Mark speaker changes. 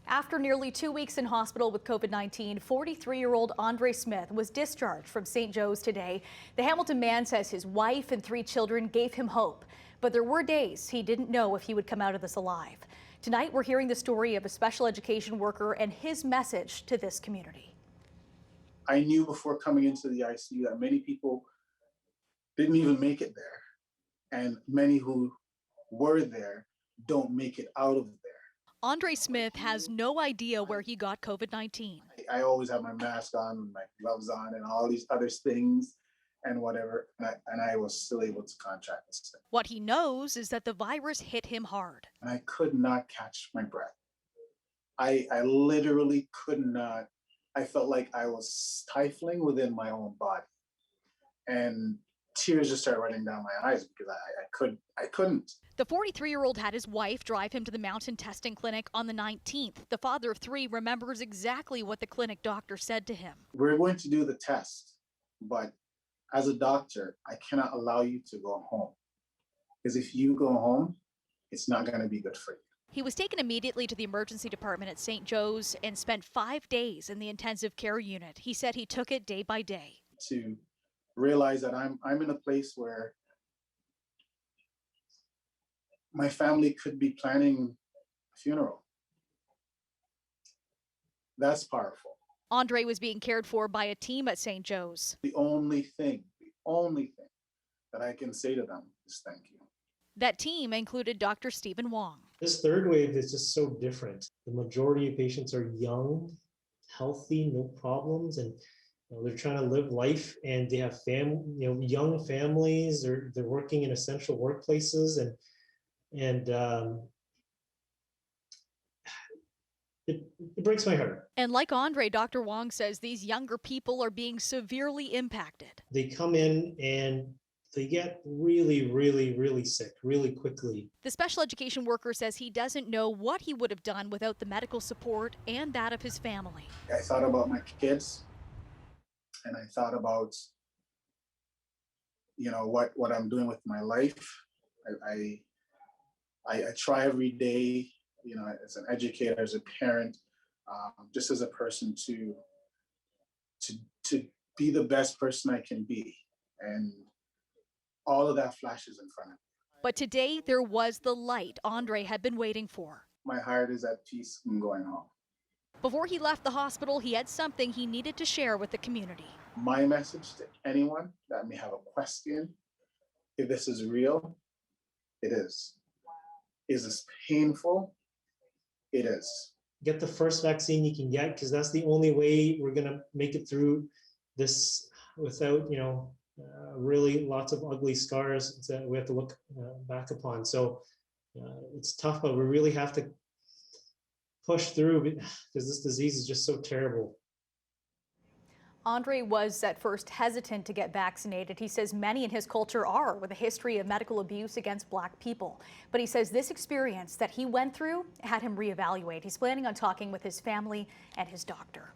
Speaker 1: After nearly 2 weeks in hospital with COVID-19, 43-year-old Andre Smith was discharged from St. Joe's today. The Hamilton man says his wife and 3 children gave him hope, but there were days he didn't know if he would come out of this alive. Tonight, we're hearing the story of a special education worker and his message to this community.
Speaker 2: I knew before coming into the ICU that many people didn't even make it there, and many who were there don't make it out of there.
Speaker 1: Andre Smith has no idea where he got COVID-19.
Speaker 2: I always have my mask on, my gloves on, and all these other things and whatever, and I was still able to contract this thing.
Speaker 1: What he knows is that the virus hit him hard.
Speaker 2: And I could not catch my breath. I literally could not. I felt like I was stifling within my own body. And tears just started running down my eyes because I couldn't.
Speaker 1: The 43-year-old had his wife drive him to the mountain testing clinic on the 19th. The father of 3 remembers exactly what the clinic doctor said to him.
Speaker 2: We're going to do the test, but as a doctor, I cannot allow you to go home. Because if you go home, it's not going to be good for you.
Speaker 1: He was taken immediately to the emergency department at St. Joe's and spent 5 days in the intensive care unit. He said he took it day by day.
Speaker 2: To realize that I'm in a place where my family could be planning a funeral. That's powerful.
Speaker 1: Andre was being cared for by a team at St. Joe's.
Speaker 2: The only thing that I can say to them is thank you.
Speaker 1: That team included Dr. Stephen Wong.
Speaker 3: This third wave is just so different. The majority of patients are young, healthy, no problems, and they're trying to live life, and they have young families. They're working in essential workplaces, and it breaks my heart.
Speaker 1: And like Andre, Dr. Wong says these younger people are being severely impacted.
Speaker 3: They come in and they get really, really, really sick really quickly.
Speaker 1: The special education worker says he doesn't know what he would have done without the medical support and that of his family.
Speaker 2: I thought about my kids, and I thought about, what I'm doing with my life. I try every day, as an educator, as a parent, just as a person to be the best person I can be. And all of that flashes in front of me.
Speaker 1: But today there was the light Andre had been waiting for.
Speaker 2: My heart is at peace in going home.
Speaker 1: Before he left the hospital, he had something he needed to share with the community.
Speaker 2: My message to anyone that may have a question, if this is real, it is. Is this painful? It is.
Speaker 3: Get the first vaccine you can get, because that's the only way we're going to make it through this without, really lots of ugly scars that we have to look back upon. So it's tough, but we really have to push through because this disease is just so terrible.
Speaker 1: Andre was at first hesitant to get vaccinated. He says many in his culture are, with a history of medical abuse against Black people. But he says this experience that he went through had him reevaluate. He's planning on talking with his family and his doctor.